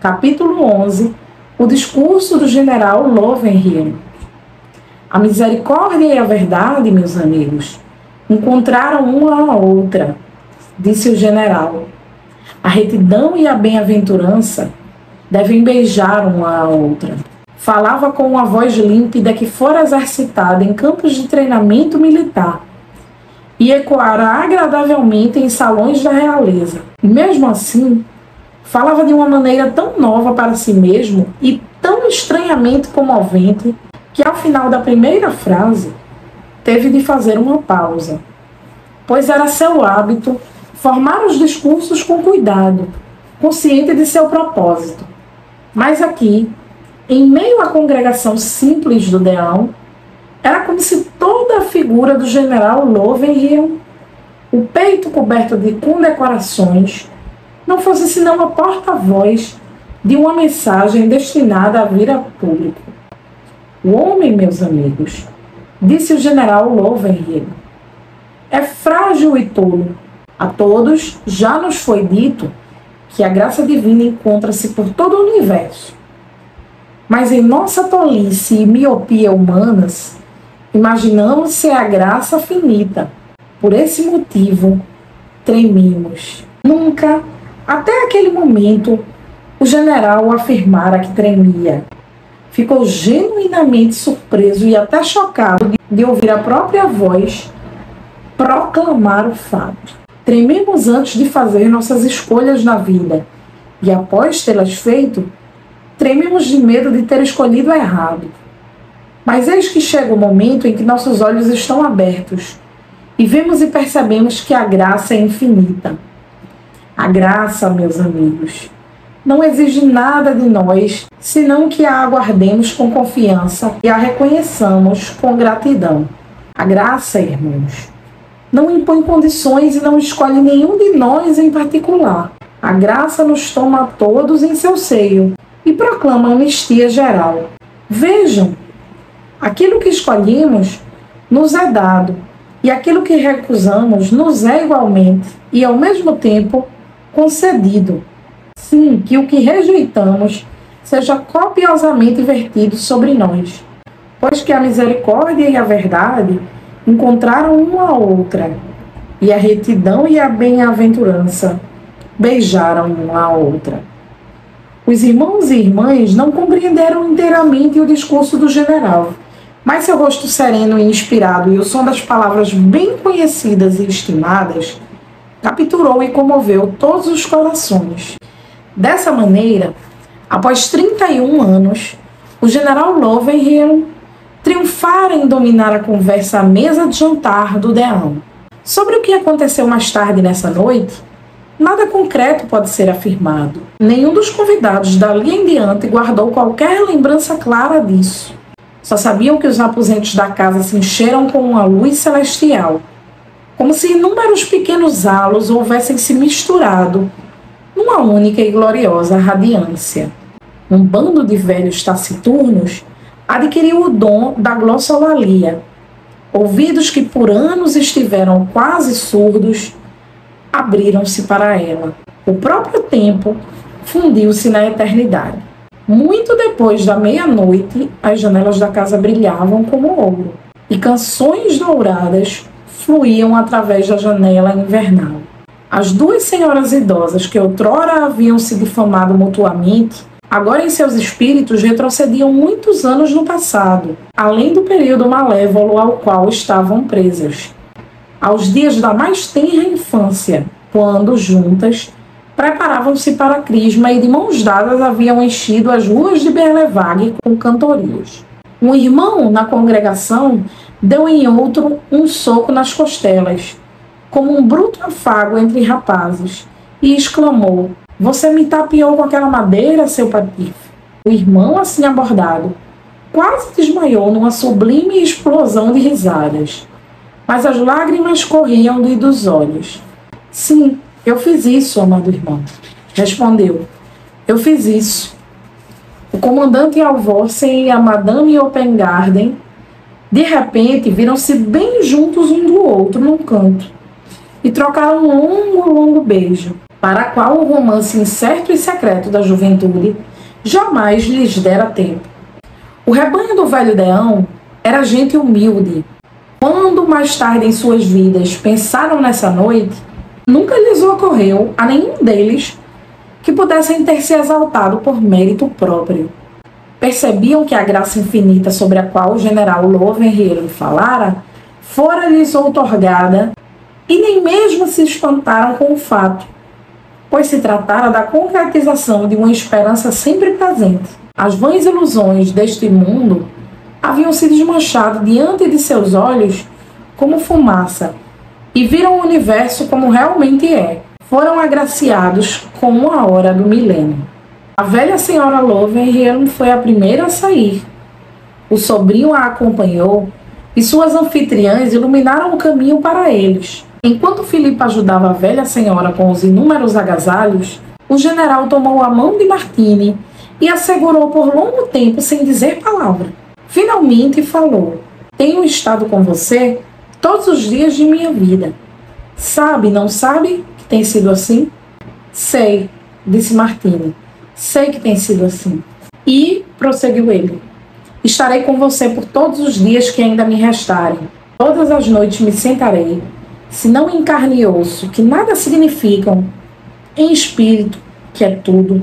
Capítulo 11. O discurso do general Louvenhiel. A misericórdia e a verdade, meus amigos, encontraram uma a outra, disse o general. A retidão e a bem-aventurança devem beijar uma a outra. Falava com uma voz límpida que fora exercitada em campos de treinamento militar e ecoara agradavelmente em salões da realeza. E mesmo assim, falava de uma maneira tão nova para si mesmo e tão estranhamente comovente que ao final da primeira frase teve de fazer uma pausa, pois era seu hábito formar os discursos com cuidado, consciente de seu propósito. Mas aqui, em meio à congregação simples do deão, era como se toda a figura do general Louvenhiel, o peito coberto de condecorações, não fosse senão a porta-voz de uma mensagem destinada a vir a público. O homem, meus amigos, disse o general Louvenhiel, é frágil e tolo. A todos já nos foi dito que a graça divina encontra-se por todo o universo. Mas em nossa tolice e miopia humanas, imaginamos ser a graça finita. Por esse motivo, tremimos. Nunca, até aquele momento, o general afirmara que tremia. Ficou genuinamente surpreso e até chocado de ouvir a própria voz proclamar o fato. Trememos antes de fazer nossas escolhas na vida e, após tê-las feito, trememos de medo de ter escolhido errado. Mas eis que chega o momento em que nossos olhos estão abertos e vemos e percebemos que a graça é infinita. A graça, meus amigos, não exige nada de nós, senão que a aguardemos com confiança e a reconheçamos com gratidão. A graça, irmãos, não impõe condições e não escolhe nenhum de nós em particular. A graça nos toma a todos em seu seio e proclama anistia geral. Vejam, aquilo que escolhemos nos é dado, e aquilo que recusamos nos é igualmente e, ao mesmo tempo, concedido. Sim, que o que rejeitamos seja copiosamente vertido sobre nós, pois que a misericórdia e a verdade encontraram uma a outra, e a retidão e a bem-aventurança beijaram uma a outra. Os irmãos e irmãs não compreenderam inteiramente o discurso do general, mas seu rosto sereno e inspirado e o som das palavras bem conhecidas e estimadas capturou e comoveu todos os corações. Dessa maneira, após 31 anos, o general Louvenhiel triunfara em dominar a conversa à mesa de jantar do deão. Sobre o que aconteceu mais tarde nessa noite, nada concreto pode ser afirmado. Nenhum dos convidados dali em diante guardou qualquer lembrança clara disso. Só sabiam que os aposentos da casa se encheram com uma luz celestial, como se inúmeros pequenos halos houvessem se misturado numa única e gloriosa radiância. Um bando de velhos taciturnos adquiriu o dom da glossolalia. Ouvidos que por anos estiveram quase surdos, abriram-se para ela. O próprio tempo fundiu-se na eternidade. Muito depois da meia-noite, as janelas da casa brilhavam como ouro, e canções douradas fluíam através da janela invernal. As duas senhoras idosas que outrora haviam se difamado mutuamente, agora em seus espíritos retrocediam muitos anos no passado, além do período malévolo ao qual estavam presas, aos dias da mais tenra infância, quando, juntas, preparavam-se para a crisma e de mãos dadas haviam enchido as ruas de Berlevague com cantorias. Um irmão na congregação deu em outro um soco nas costelas, como um bruto afago entre rapazes, e exclamou: "Você me tapeou com aquela madeira, seu patife?" O irmão, assim abordado, quase desmaiou numa sublime explosão de risadas, mas as lágrimas corriam-lhe dos olhos. "Sim, eu fiz isso, amado irmão", respondeu. "Eu fiz isso." O comandante Alvorsen e a Madame Oppengarden, de repente, viram-se bem juntos um do outro num canto e trocaram um longo beijo. para a qual o romance incerto e secreto da juventude jamais lhes dera tempo. O rebanho do velho Deão era gente humilde. Quando mais tarde em suas vidas pensaram nessa noite, nunca lhes ocorreu a nenhum deles que pudessem ter se exaltado por mérito próprio. Percebiam que a graça infinita sobre a qual o general Louverhier falara fora-lhes outorgada e nem mesmo se espantaram com o fato, pois se tratara da concretização de uma esperança sempre presente. As vãs ilusões deste mundo haviam se desmanchado diante de seus olhos como fumaça e viram o universo como realmente é. Foram agraciados com a hora do milênio. A velha senhora Louverhier foi a primeira a sair. O sobrinho a acompanhou e suas anfitriãs iluminaram o caminho para eles. Enquanto Filipa ajudava a velha senhora com os inúmeros agasalhos, o general tomou a mão de Martini e a segurou por longo tempo sem dizer palavra. Finalmente falou: "Tenho estado com você todos os dias de minha vida. Sabe, não sabe que tem sido assim?" "Sei", disse Martini. "Sei que tem sido assim." "E", prosseguiu ele, "estarei com você por todos os dias que ainda me restarem. Todas as noites me sentarei, se não em carne e osso, que nada significam, em espírito, que é tudo,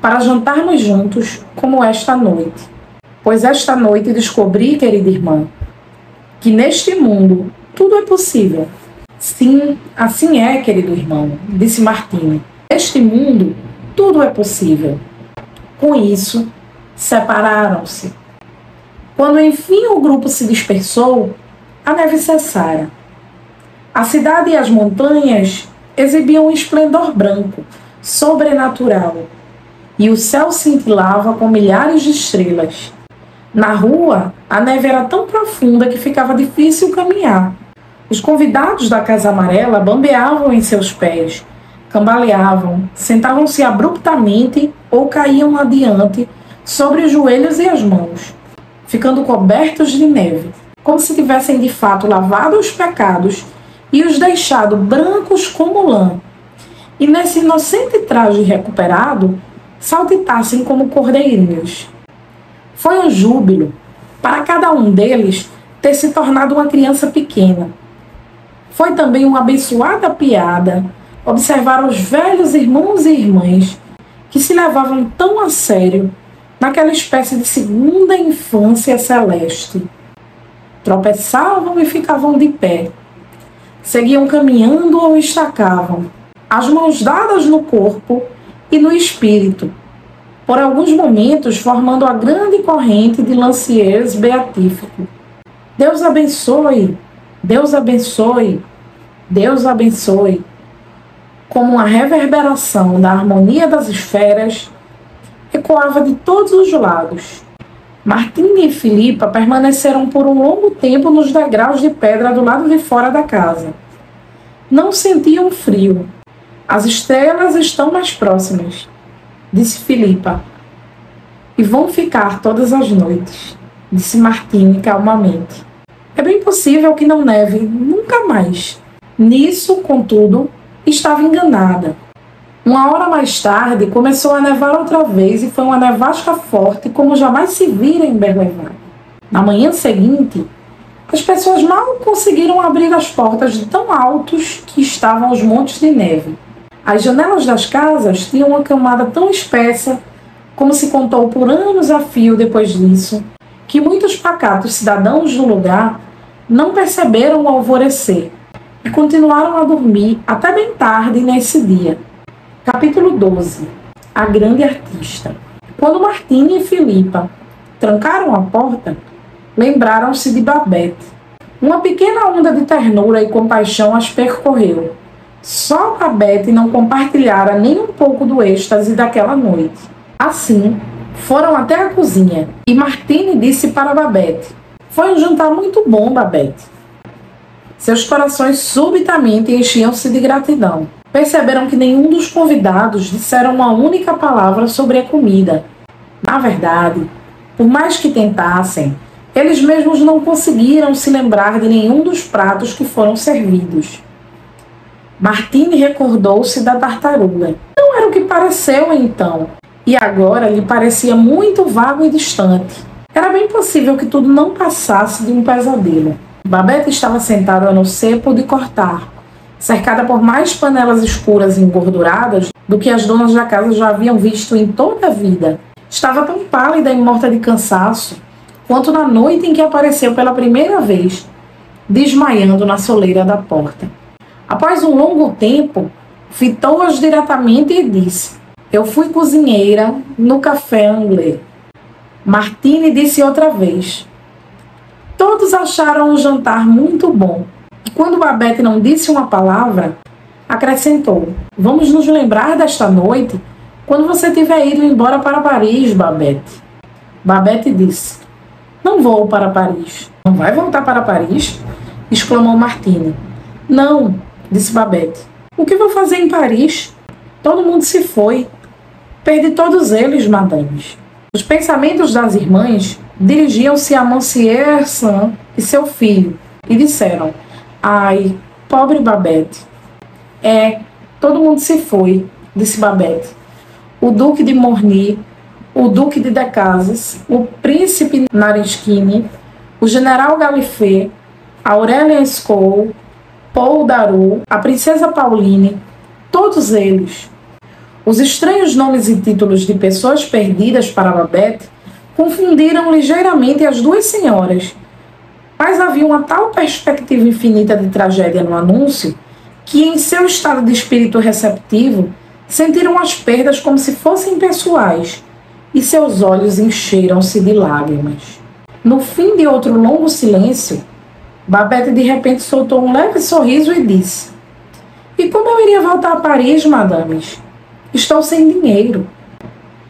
para jantarmos juntos como esta noite. Pois esta noite descobri, querida irmã, que neste mundo tudo é possível." "Sim, assim é, querido irmão", disse Martini. "Neste mundo tudo é possível." Com isso, separaram-se. Quando enfim o grupo se dispersou, a neve cessara. A cidade e as montanhas exibiam um esplendor branco, sobrenatural, e o céu cintilava com milhares de estrelas. Na rua, a neve era tão profunda que ficava difícil caminhar. Os convidados da Casa Amarela bambeavam em seus pés, cambaleavam, sentavam-se abruptamente ou caíam adiante sobre os joelhos e as mãos, ficando cobertos de neve, como se tivessem de fato lavado os pecados e os deixado brancos como lã, e nesse inocente traje recuperado, saltitassem como cordeirinhos. Foi um júbilo para cada um deles ter se tornado uma criança pequena. Foi também uma abençoada piada observar os velhos irmãos e irmãs que se levavam tão a sério naquela espécie de segunda infância celeste. Tropeçavam e ficavam de pé. Seguiam caminhando ou estacavam, as mãos dadas no corpo e no espírito, por alguns momentos formando a grande corrente de Lanciers beatífico. Deus abençoe, Deus abençoe, Deus abençoe. Como uma reverberação da harmonia das esferas, ecoava de todos os lados. Martini e Filipa permaneceram por um longo tempo nos degraus de pedra do lado de fora da casa. Não sentiam frio. "As estrelas estão mais próximas", disse Filipa. "E vão ficar todas as noites", disse Martini calmamente. "É bem possível que não neve nunca mais." Nisso, contudo, estava enganada. Uma hora mais tarde, começou a nevar outra vez e foi uma nevasca forte como jamais se vira em Berlevag. Na manhã seguinte, as pessoas mal conseguiram abrir as portas de tão altos que estavam os montes de neve. As janelas das casas tinham uma camada tão espessa, como se contou por anos a fio depois disso, que muitos pacatos cidadãos do lugar não perceberam o alvorecer e continuaram a dormir até bem tarde nesse dia. Capítulo 12. A grande artista. Quando Martini e Filipa trancaram a porta, lembraram-se de Babette. Uma pequena onda de ternura e compaixão as percorreu. Só Babette não compartilhara nem um pouco do êxtase daquela noite. Assim, foram até a cozinha e Martini disse para Babette: "Foi um jantar muito bom, Babette." Seus corações subitamente enchiam-se de gratidão. Perceberam que nenhum dos convidados disseram uma única palavra sobre a comida. Na verdade, por mais que tentassem, eles mesmos não conseguiram se lembrar de nenhum dos pratos que foram servidos. Martine recordou-se da tartaruga. Não era o que pareceu então, e agora lhe parecia muito vago e distante. Era bem possível que tudo não passasse de um pesadelo. Babette estava sentada no cepo de cortar, cercada por mais panelas escuras e engorduradas do que as donas da casa já haviam visto em toda a vida. Estava tão pálida e morta de cansaço, quanto na noite em que apareceu pela primeira vez, desmaiando na soleira da porta. Após um longo tempo, fitou-as diretamente e disse: "Eu fui cozinheira no café anglais." Martine disse outra vez. Todos acharam o jantar muito bom. E quando Babette não disse uma palavra, acrescentou: "Vamos nos lembrar desta noite quando você tiver ido embora para Paris, Babette." Babette disse: "Não vou para Paris." "Não vai voltar para Paris?" exclamou Martine. "Não," disse Babette. "O que vou fazer em Paris? Todo mundo se foi. Perdi todos eles, madames." Os pensamentos das irmãs dirigiam-se a Monsieur Saint e seu filho e disseram: "Ai, pobre Babette." Todo mundo se foi," disse Babette. "O Duque de Morny, o Duque de Decazes, o Príncipe Nariskine, o General Gallifet, Aurélien Scholl, Paul Daru, a Princesa Pauline, todos eles." Os estranhos nomes e títulos de pessoas perdidas para Babette confundiram ligeiramente as duas senhoras, mas havia uma tal perspectiva infinita de tragédia no anúncio que, em seu estado de espírito receptivo, sentiram as perdas como se fossem pessoais e seus olhos encheram-se de lágrimas. No fim de outro longo silêncio, Babette de repente soltou um leve sorriso e disse: "E como eu iria voltar a Paris, madames? Estou sem dinheiro."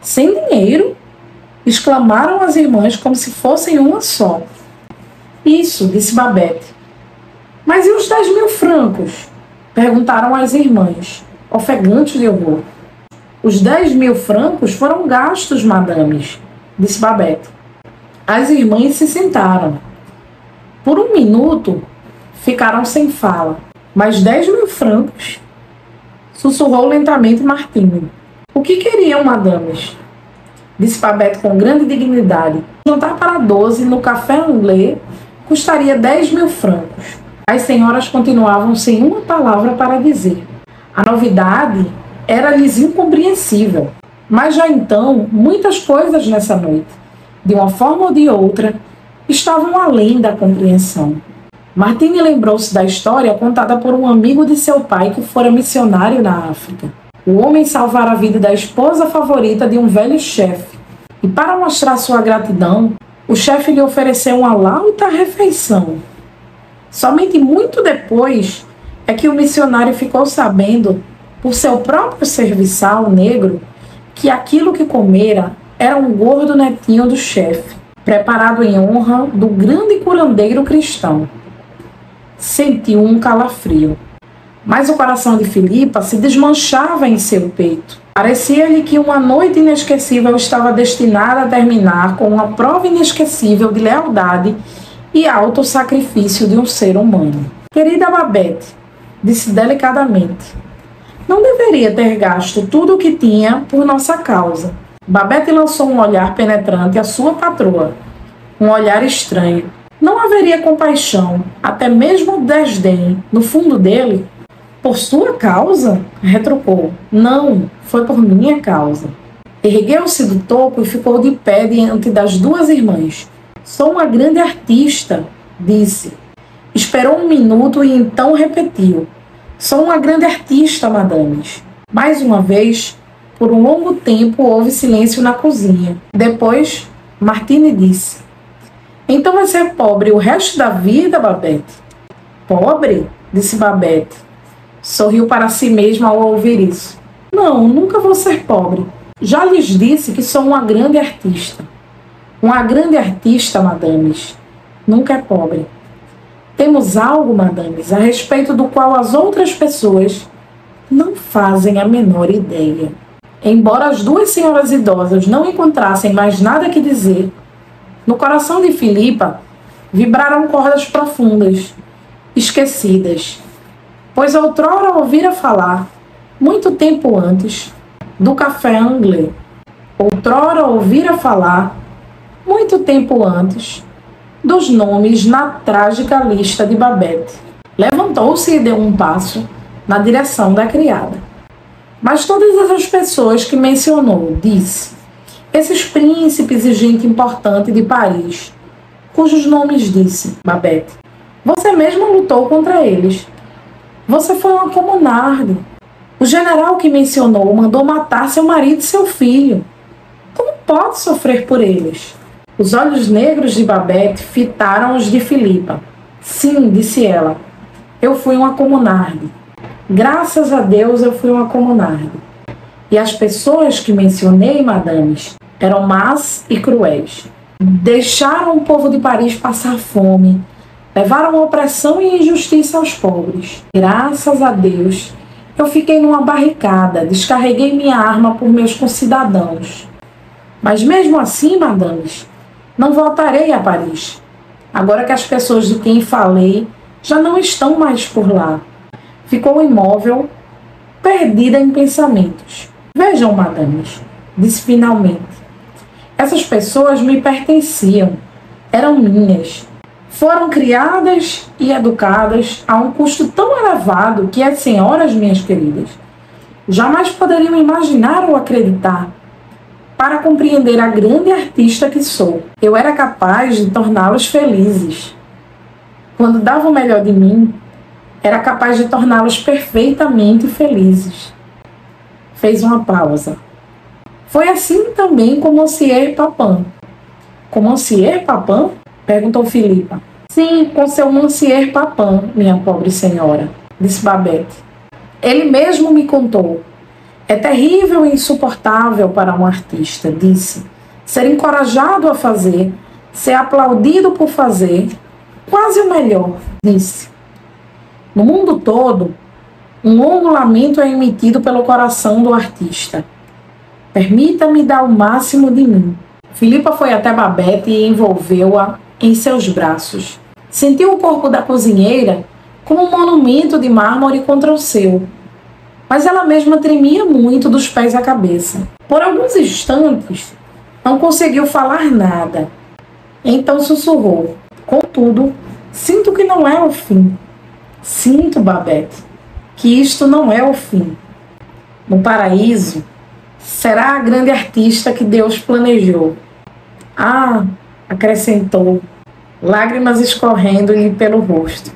"Sem dinheiro?" exclamaram as irmãs como se fossem uma só. "Isso," disse Babette. "Mas e os 10.000 francos?" perguntaram as irmãs, ofegantes de horror. "Os 10.000 francos foram gastos, madames," disse Babette. As irmãs se sentaram. Por um minuto, ficaram sem fala. "Mas 10.000 francos?" sussurrou lentamente Martine. "O que queriam, madames?" disse Babette com grande dignidade. "Jantar para 12 no café anglais custaria 10.000 francos." As senhoras continuavam sem uma palavra para dizer. A novidade era-lhes incompreensível. Mas já então, muitas coisas nessa noite, de uma forma ou de outra, estavam além da compreensão. Martine lembrou-se da história contada por um amigo de seu pai que fora missionário na África. O homem salvara a vida da esposa favorita de um velho chefe, e para mostrar sua gratidão, o chefe lhe ofereceu uma lauta refeição. Somente muito depois é que o missionário ficou sabendo, por seu próprio serviçal negro, que aquilo que comera era um gordo netinho do chefe, preparado em honra do grande curandeiro cristão. Sentiu um calafrio. Mas o coração de Filipa se desmanchava em seu peito. Parecia-lhe que uma noite inesquecível estava destinada a terminar com uma prova inesquecível de lealdade e autossacrifício de um ser humano. "Querida Babette", disse delicadamente, "não deveria ter gasto tudo o que tinha por nossa causa." Babette lançou um olhar penetrante à sua patroa, um olhar estranho. Não haveria compaixão, até mesmo desdém, no fundo dele? "Por sua causa?" retrucou. "Não, foi por minha causa." Ergueu-se do topo e ficou de pé diante das duas irmãs. "Sou uma grande artista," disse. Esperou um minuto e então repetiu: "Sou uma grande artista, madames." Mais uma vez, por um longo tempo, houve silêncio na cozinha. Depois, Martine disse: "Então vai ser pobre o resto da vida, Babette?" "Pobre?" disse Babette. Sorriu para si mesma ao ouvir isso. "Não, nunca vou ser pobre. Já lhes disse que sou uma grande artista." "Uma grande artista, madames, nunca é pobre." "Temos algo, madames, a respeito do qual as outras pessoas não fazem a menor ideia." Embora as duas senhoras idosas não encontrassem mais nada que dizer, no coração de Filipa vibraram cordas profundas, esquecidas. pois outrora ouvira falar, muito tempo antes, do café anglês. Outrora ouvira falar, muito tempo antes, dos nomes na trágica lista de Babette. Levantou-se e deu um passo na direção da criada. Mas todas essas pessoas que mencionou, disse, esses príncipes e gente importante de Paris, cujos nomes disse, Babette, você mesma lutou contra eles. Você foi uma comunarde. O general que mencionou mandou matar seu marido e seu filho. Como pode sofrer por eles? Os olhos negros de Babette fitaram os de Filipa. Sim, disse ela, eu fui uma comunarde. Graças a Deus eu fui uma comunarde. E as pessoas que mencionei, madames, eram más e cruéis. Deixaram o povo de Paris passar fome. Levaram opressão e injustiça aos pobres. Graças a Deus, eu fiquei numa barricada, descarreguei minha arma por meus concidadãos. Mas mesmo assim, madames, não voltarei a Paris. Agora que as pessoas de quem falei já não estão mais por lá. Ficou imóvel, perdida em pensamentos. Vejam, madames, disse finalmente. Essas pessoas me pertenciam, eram minhas. Foram criadas e educadas a um custo tão elevado que as senhoras, minhas queridas, jamais poderiam imaginar ou acreditar. Para compreender a grande artista que sou, eu era capaz de torná-los felizes. Quando dava o melhor de mim, era capaz de torná-los perfeitamente felizes. Fez uma pausa. Foi assim também com Monsieur Papin. Com Monsieur Papin? Perguntou Filipa. Sim, com seu Monsieur Papin, minha pobre senhora, disse Babette. Ele mesmo me contou. É terrível e insuportável para um artista, disse, ser encorajado a fazer, ser aplaudido por fazer, quase o melhor, disse. No mundo todo, um longo lamento é emitido pelo coração do artista. Permita-me dar o máximo de mim. Filipa foi até Babette e envolveu-a em seus braços. Sentiu o corpo da cozinheira como um monumento de mármore contra o seu. Mas ela mesma tremia muito dos pés à cabeça. Por alguns instantes, não conseguiu falar nada. Então sussurrou. Contudo, sinto que não é o fim. Sinto, Babette, que isto não é o fim. No paraíso, será a grande artista que Deus planejou. Ah, acrescentou, lágrimas escorrendo-lhe pelo rosto.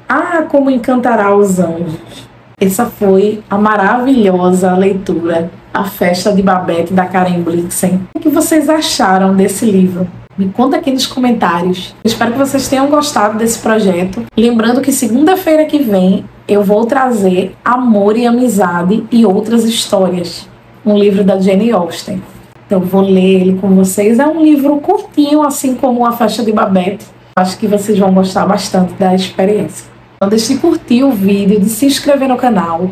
Ah, como encantará os anjos. Essa foi a maravilhosa leitura A Festa de Babette, da Karen Blixen. O que vocês acharam desse livro? Me conta aqui nos comentários. Eu espero que vocês tenham gostado desse projeto. Lembrando que segunda-feira que vem eu vou trazer Amor e Amizade e Outras Histórias, um livro da Jane Austen. Então eu vou ler ele com vocês. É um livro curtinho, assim como A Festa de Babette. Acho que vocês vão gostar bastante da experiência. Não deixe de curtir o vídeo, de se inscrever no canal.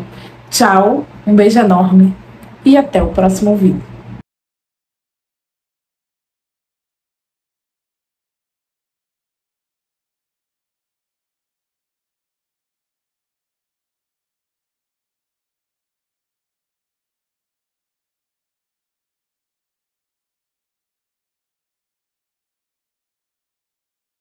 Tchau, um beijo enorme e até o próximo vídeo.